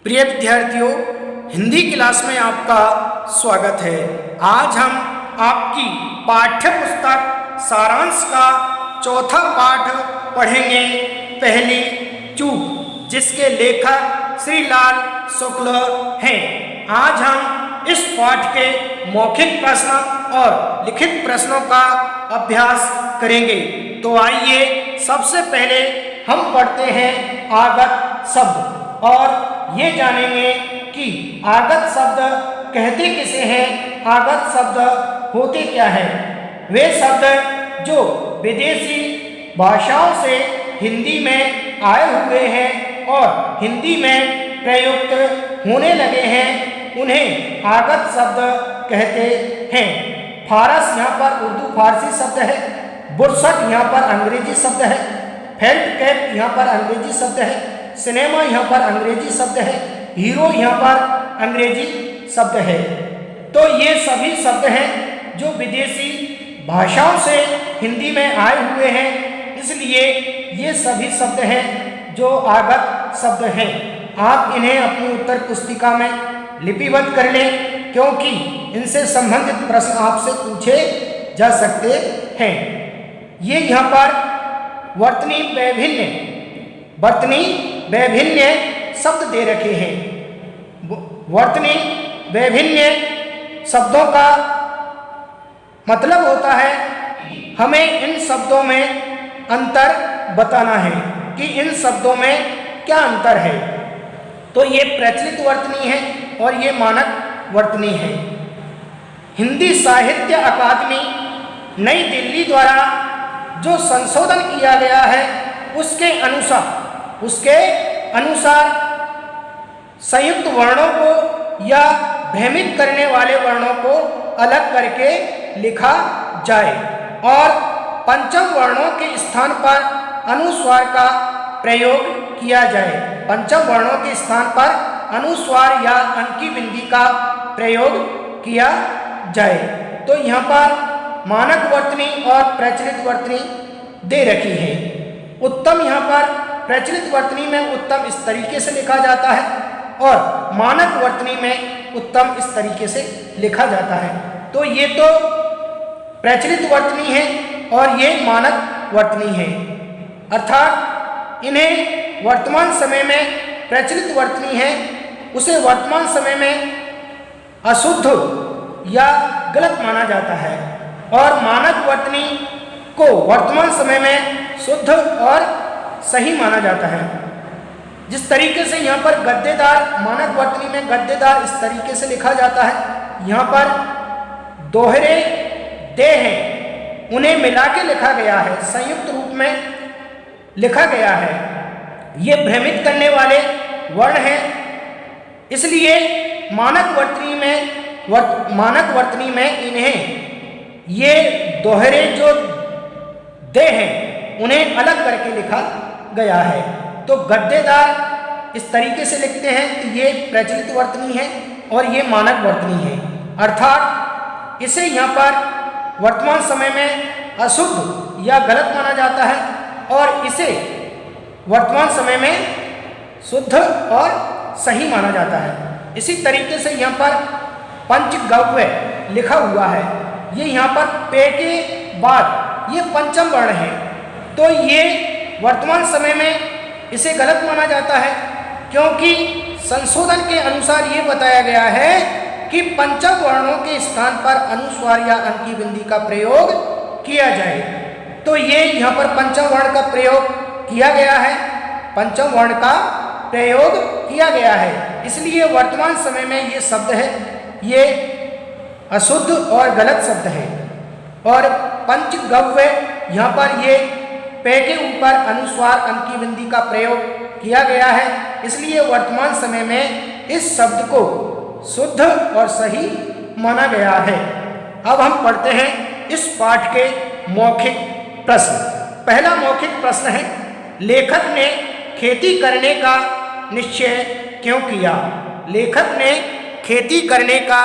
प्रिय विद्यार्थियों, हिंदी क्लास में आपका स्वागत है। आज हम आपकी पाठ्य पुस्तक सारांश का चौथा पाठ पढ़ेंगे, पहली चूक, जिसके लेखक श्री लाल शुक्ल हैं। आज हम इस पाठ के मौखिक प्रश्न और लिखित प्रश्नों का अभ्यास करेंगे। तो आइए सबसे पहले हम पढ़ते हैं आगत शब्द और ये जानेंगे कि आगत शब्द कहते किसे हैं, आगत शब्द होते क्या हैं। वे शब्द जो विदेशी भाषाओं से हिंदी में आए हुए हैं और हिंदी में प्रयुक्त होने लगे हैं, उन्हें आगत शब्द कहते हैं। फारस यहाँ पर उर्दू फारसी शब्द है, बुरसट यहाँ पर अंग्रेजी शब्द है, फेल्ट कैप यहाँ पर अंग्रेजी शब्द है, सिनेमा यहाँ पर अंग्रेजी शब्द है, हीरो यहाँ पर अंग्रेजी शब्द है। तो ये सभी शब्द हैं जो विदेशी भाषाओं से हिंदी में आए हुए हैं, इसलिए ये सभी शब्द हैं जो आगत शब्द हैं। आप इन्हें अपनी उत्तर पुस्तिका में लिपिबद्ध कर लें, क्योंकि इनसे संबंधित प्रश्न आपसे पूछे जा सकते हैं। ये यहाँ पर वर्तनी वैभिन्न शब्द दे रखे हैं। वर्तनी वैभिन्न शब्दों का मतलब होता है हमें इन शब्दों में अंतर बताना है कि इन शब्दों में क्या अंतर है। तो ये प्रचलित वर्तनी है और ये मानक वर्तनी है। हिंदी साहित्य अकादमी नई दिल्ली द्वारा जो संशोधन किया गया है उसके अनुसार संयुक्त वर्णों को या भ्रमित करने वाले वर्णों को अलग करके लिखा जाए और पंचम वर्णों के स्थान पर अनुस्वार का प्रयोग किया जाए। पंचम वर्णों के स्थान पर अनुस्वार या अंकी बिंदी का प्रयोग किया जाए। तो यहाँ पर मानक वर्तनी और प्रचलित वर्तनी दे रखी है। उत्तम यहाँ पर प्रचलित वर्तनी में उत्तम इस तरीके से लिखा जाता है और मानक वर्तनी में उत्तम इस तरीके से लिखा जाता है। तो ये तो प्रचलित वर्तनी है और ये मानक वर्तनी है, अर्थात इन्हें वर्तमान समय में प्रचलित वर्तनी है उसे वर्तमान समय में अशुद्ध या गलत माना जाता है और मानक वर्तनी को वर्तमान समय में शुद्ध और सही माना जाता है। जिस तरीके से यहाँ पर गद्देदार, मानक वर्तनी में गद्देदार इस तरीके से लिखा जाता है, यहाँ पर दोहरे दे हैं उन्हें मिला के लिखा गया है, संयुक्त रूप में लिखा गया है। ये भ्रमित करने वाले वर्ण हैं, इसलिए मानक वर्तनी में इन्हें ये दोहरे जो दे हैं उन्हें अलग करके लिखा गया है। तो गद्देदार इस तरीके से लिखते हैं कि ये प्रचलित वर्तनी है और ये मानक वर्तनी है, अर्थात इसे यहाँ पर वर्तमान समय में अशुद्ध या गलत माना जाता है और इसे वर्तमान समय में शुद्ध और सही माना जाता है। इसी तरीके से यहाँ पर पंचगव्य लिखा हुआ है, ये यहाँ पर पे के बाद ये पंचम वर्ण है, तो ये वर्तमान समय में इसे गलत माना जाता है, क्योंकि संशोधन के अनुसार ये बताया गया है कि पंचम वर्णों के स्थान पर अनुस्वार या अंकी बिंदी का प्रयोग किया जाए। तो ये यहाँ पर पंचम वर्ण का प्रयोग किया गया है, पंचम वर्ण का प्रयोग किया गया है, इसलिए वर्तमान समय में ये शब्द है ये अशुद्ध और गलत शब्द है। और पंचगव्य यहाँ पर ये पे के ऊपर अनुस्वार अंकी बिंदी का प्रयोग किया गया है, इसलिए वर्तमान समय में इस शब्द को शुद्ध और सही माना गया है। अब हम पढ़ते हैं इस पाठ के मौखिक प्रश्न। पहला मौखिक प्रश्न है, लेखक ने खेती करने का निश्चय क्यों किया? लेखक ने खेती करने का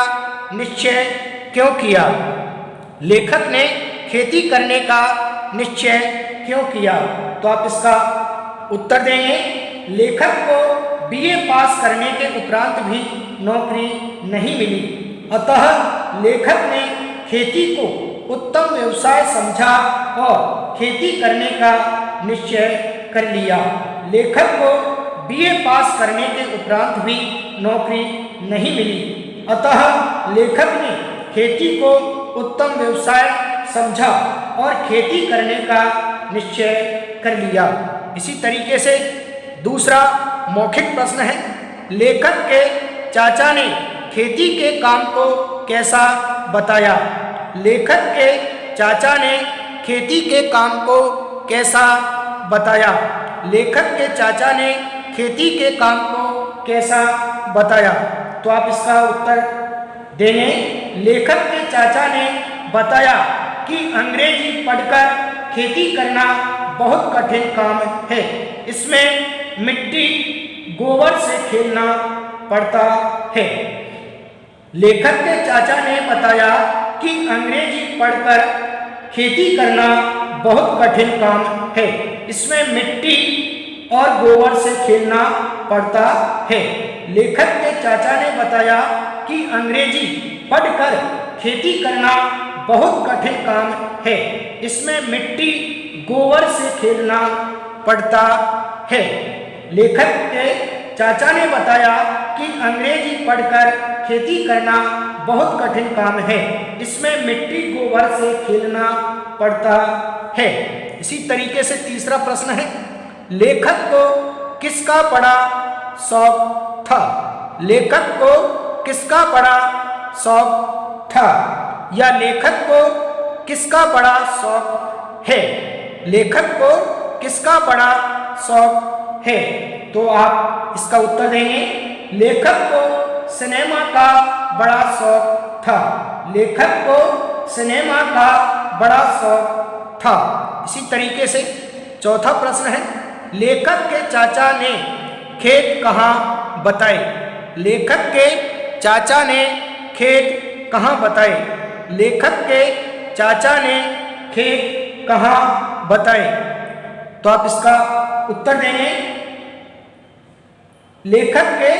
निश्चय क्यों किया? लेखक ने खेती करने का निश्चय क्यों किया? तो आप इसका उत्तर देंगे, लेखक को बीए पास करने के उपरांत भी नौकरी नहीं मिली। अतः लेखक ने खेती को उत्तम व्यवसाय समझा और खेती करने का निश्चय कर लिया। लेखक को बीए पास करने के उपरांत भी नौकरी नहीं मिली, अतः लेखक ने खेती को उत्तम व्यवसाय समझा और खेती करने का निश्चय कर लिया। इसी तरीके से दूसरा मौखिक प्रश्न है, लेखक के चाचा ने खेती के काम को कैसा बताया? लेखक के चाचा ने खेती के काम को कैसा बताया? लेखक के चाचा ने खेती के काम को कैसा बताया? तो आप इसका उत्तर देंगे। लेखक के चाचा ने बताया कि अंग्रेजी पढ़कर खेती करना बहुत कठिन काम है, इसमें मिट्टी गोबर से खेलना पड़ता है। लेखक के चाचा ने बताया कि अंग्रेजी पढ़कर खेती करना बहुत कठिन काम है, इसमें मिट्टी और गोबर से खेलना पड़ता है। लेखक के चाचा ने बताया कि अंग्रेजी पढ़कर खेती करना बहुत कठिन काम है, इसमें मिट्टी गोबर से खेलना पड़ता है। लेखक के चाचा ने बताया कि अंग्रेजी पढ़कर खेती करना बहुत कठिन काम है, इसमें मिट्टी गोबर से खेलना पड़ता है। इसी तरीके से तीसरा प्रश्न है, लेखक को किसका बड़ा शौक था? लेखक को किसका बड़ा शौक था या लेखक को किसका बड़ा शौक है? लेखक को किसका बड़ा शौक है? तो आप इसका उत्तर देंगे। लेखक को सिनेमा का बड़ा शौक था। लेखक को सिनेमा का बड़ा शौक था। इसी तरीके से चौथा प्रश्न है, लेखक के चाचा ने खेत कहाँ बताए? लेखक के चाचा ने खेत कहाँ बताए? लेखक के चाचा ने खेत कहाँ बताए? तो आप इसका उत्तर देंगे। लेखक के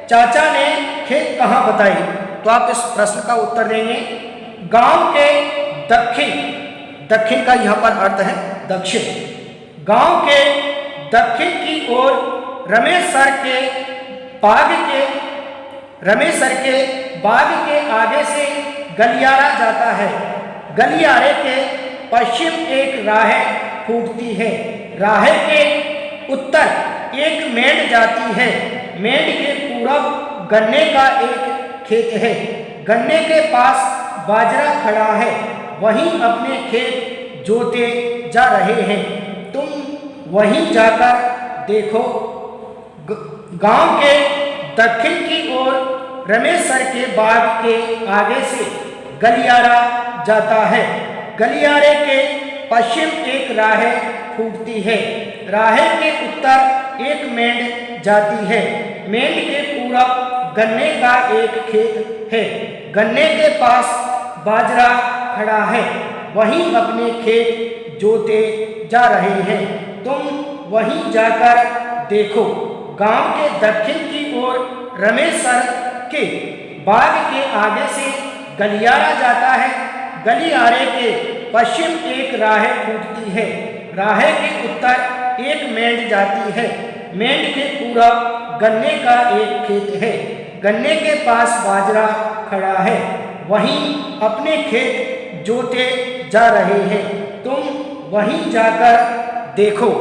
चाचा ने खेत कहाँ बताए? तो आप इस प्रश्न का उत्तर देंगे, गांव के दक्षिण, दक्षिण का यहाँ पर अर्थ है दक्षिण, गांव के दक्षिण की ओर रमेश सर के बाग के आगे से गलियारा जाता है। गलियारे के पश्चिम एक राह फूटती है। राह के उत्तर एक मेंढ जाती है। मेंढ के पूरब गन्ने का एक खेत है। गन्ने के पास बाजरा खड़ा है। वहीं अपने खेत जोते जा रहे हैं। तुम वहीं जाकर देखो। गांव के दक्षिण की ओर रमेश सर के बाग के आगे से गलियारा जाता है। गलियारे के पश्चिम एक राह फूटती है। राह के उत्तर एक मेंढ जाती है। मेंढ के पूरब गन्ने का एक खेत है। गन्ने के पास बाजरा खड़ा है। वहीं अपने खेत जोते जा रहे हैं। तुम वहीं जाकर देखो। गांव के दक्षिण की ओर रमेश सर के बाग के आगे से गलियारा जाता है। गलियारे के पश्चिम एक राह फूटती है। राह के उत्तर एक मेंढ जाती है। मेंढ के पूरब गन्ने का एक खेत है। गन्ने के पास बाजरा खड़ा है। वहीं अपने खेत जोते जा रहे हैं। तुम वहीं जाकर देखो।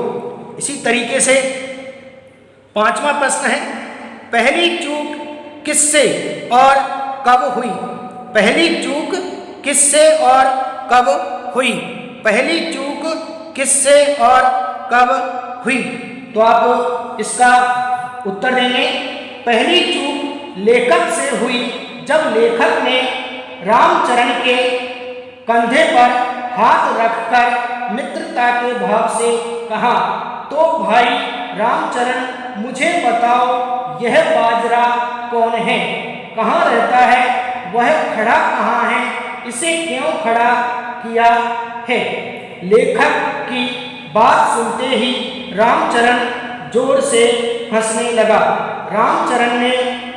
इसी तरीके से पांचवा प्रश्न है, पहली चूक किससे और कब हुई? पहली चूक किससे और कब हुई? पहली चूक किससे और कब हुई? तो आप इसका उत्तर देंगे। पहली चूक लेखक से हुई जब लेखक ने रामचरण के कंधे पर हाथ रखकर मित्रता के भाव से कहा, तो भाई रामचरण मुझे बताओ यह बाजरा कौन है, कहाँ रहता है, वह खड़ा कहाँ है, इसे क्यों खड़ा किया है? लेखक की बात सुनते ही रामचरण जोर से हंसने लगा। रामचरण ने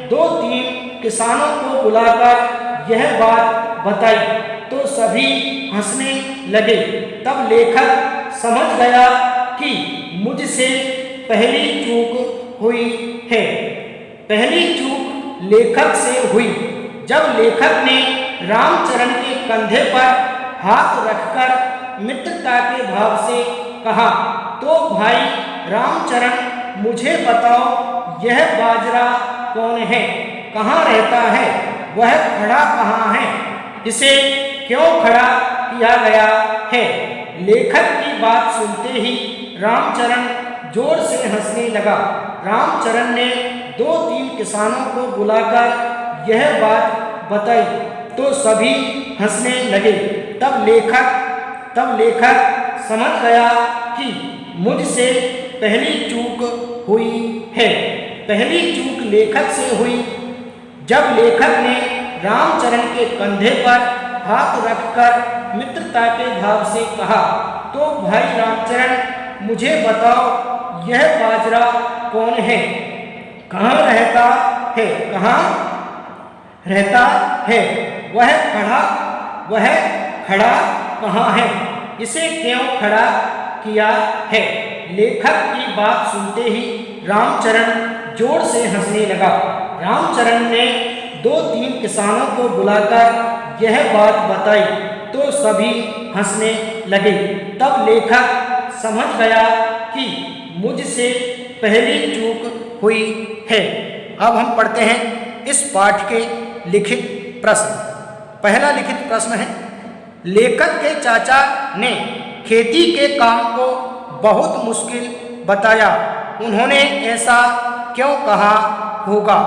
2-3 किसानों को बुलाकर यह बात बताई तो सभी हंसने लगे। तब लेखक समझ गया कि मुझसे पहली चूक हुई है। पहली चूक लेखक से हुई। जब लेखक ने रामचरण के कंधे पर हाथ रखकर मित्रता के भाव से कहा, तो भाई रामचरण, मुझे बताओ यह बाजरा कौन है, कहाँ रहता है, वह खड़ा कहाँ है, इसे क्यों खड़ा किया गया है। लेखक की बात सुनते ही रामचरण जोर से हंसने लगा। रामचरण ने 2-3 किसानों को बुलाकर यह बात बताई तो सभी हंसने लगे। तब लेखक समझ गया कि मुझसे पहली चूक हुई है। पहली चूक लेखक से हुई। जब लेखक ने रामचरण के कंधे पर हाथ रखकर मित्रता के भाव से कहा, तो भाई रामचरण, मुझे बताओ यह बाजरा कौन है, कहाँ रहता है, कहाँ रहता है, वह खड़ा कहाँ है, इसे क्यों खड़ा किया है। लेखक की बात सुनते ही रामचरण जोर से हंसने लगा। रामचरण ने 2-3 किसानों को बुलाकर यह बात बताई तो सभी हंसने लगे। तब लेखक समझ गया कि मुझसे पहली चूक हुई है। अब हम पढ़ते हैं इस पाठ के लिखित प्रश्न। पहला लिखित प्रश्न है, लेखक के चाचा ने खेती के काम को बहुत मुश्किल बताया, उन्होंने ऐसा क्यों कहा होगा।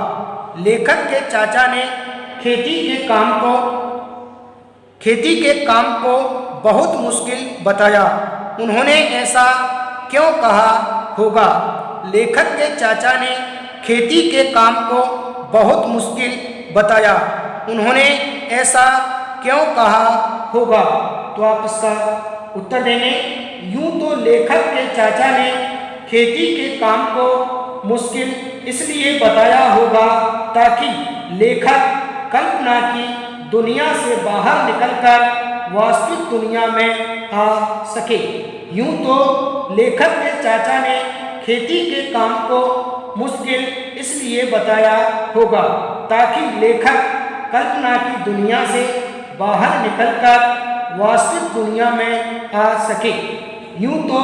लेखक के चाचा ने खेती के काम को बहुत मुश्किल बताया, उन्होंने ऐसा क्यों कहा होगा। लेखक के चाचा ने खेती के काम को बहुत मुश्किल बताया, उन्होंने ऐसा क्यों कहा होगा। तो आप इसका उत्तर देंगे। यूं तो लेखक के चाचा ने खेती के काम को मुश्किल इसलिए बताया होगा ताकि लेखक कल्पना की दुनिया से बाहर निकलकर वास्तविक दुनिया में आ सके। यूं तो लेखक के चाचा ने खेती के काम को मुश्किल इसलिए बताया होगा ताकि लेखक कल्पना की दुनिया से बाहर निकलकर वास्तविक दुनिया में आ सके। यूं तो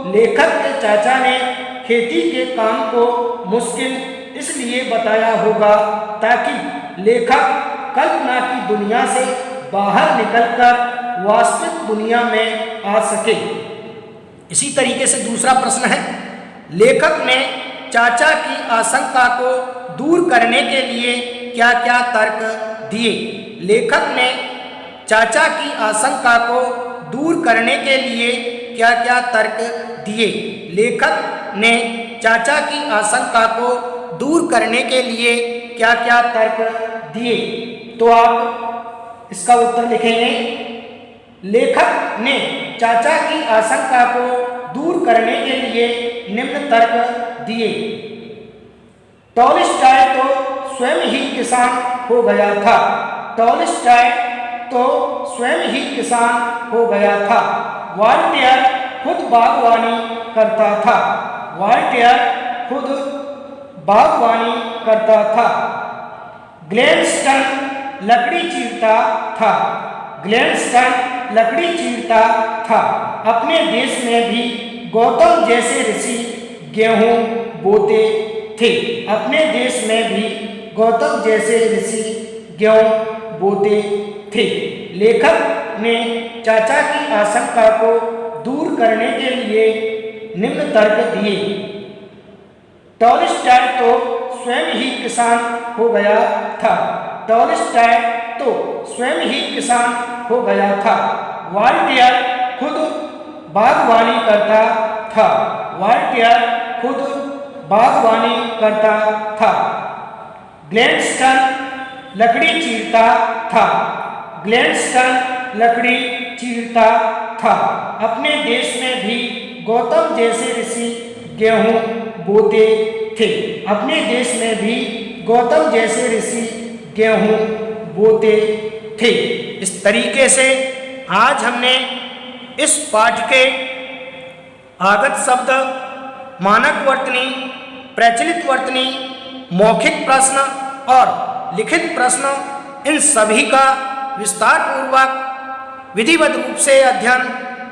लेखक के चाचा ने खेती के काम को मुश्किल इसलिए बताया होगा ताकि लेखक कल्पना की दुनिया से बाहर निकलकर वास्तविक दुनिया में आ सके। इसी तरीके से दूसरा प्रश्न है, लेखक ने चाचा की आशंका को दूर करने के लिए क्या क्या तर्क दिए। लेखक ने चाचा की आशंका को दूर करने के लिए क्या क्या तर्क दिए। लेखक ने चाचा की आशंका को दूर करने के लिए क्या क्या तर्क दिए। तो आप इसका उत्तर लिखेंगे। लेखक ने चाचा की आशंका को दूर करने के लिए निम्न तर्क दिए। टॉलस्टॉय तो स्वयं ही किसान हो गया था। टॉलस्टॉय तो स्वयं ही किसान हो गया था। वॉल्टेयर खुद बागवानी करता था। वॉल्टेयर खुद बागवानी करता था। ग्लेडस्टोन लकड़ी चीरता था। ग्लेडस्टोन लकड़ी चीरता था। अपने देश में भी गौतम जैसे ऋषि गेहूं बोते थे। अपने देश में भी गौतम जैसे ऋषि गेहूं बोते थे। लेखक ने चाचा की आशंका को दूर करने के लिए निम्न तर्क दिए। टॉलस्टॉय तो स्वयं ही किसान हो गया था। टॉलस्टॉय तो स्वयं ही किसान हो गया था। वॉल्टेयर खुद बागवानी करता था। वॉल्टेयर खुद बागवानी करता था। ग्लेडस्टोन लकड़ी चीरता था। ग्लेडस्टोन लकड़ी चीरता था। अपने देश में भी गौतम जैसे ऋषि गेहूं बोते थे। अपने देश में भी गौतम जैसे ऋषि गेहूं बोते थे। इस तरीके से आज हमने इस पाठ के आगत शब्द, मानक वर्तनी, प्रचलित वर्तनी, मौखिक प्रश्न और लिखित प्रश्न, इन सभी का विस्तार पूर्वक विधिवत रूप से अध्ययन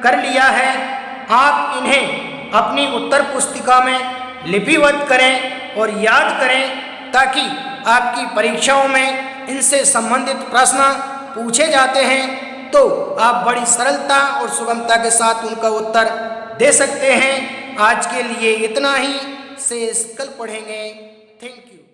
कर लिया है। आप इन्हें अपनी उत्तर पुस्तिका में लिपिबद्ध करें और याद करें ताकि आपकी परीक्षाओं में इनसे संबंधित प्रश्न पूछे जाते हैं तो आप बड़ी सरलता और सुगमता के साथ उनका उत्तर दे सकते हैं। आज के लिए इतना ही, शेष कल पढ़ेंगे। Thank you.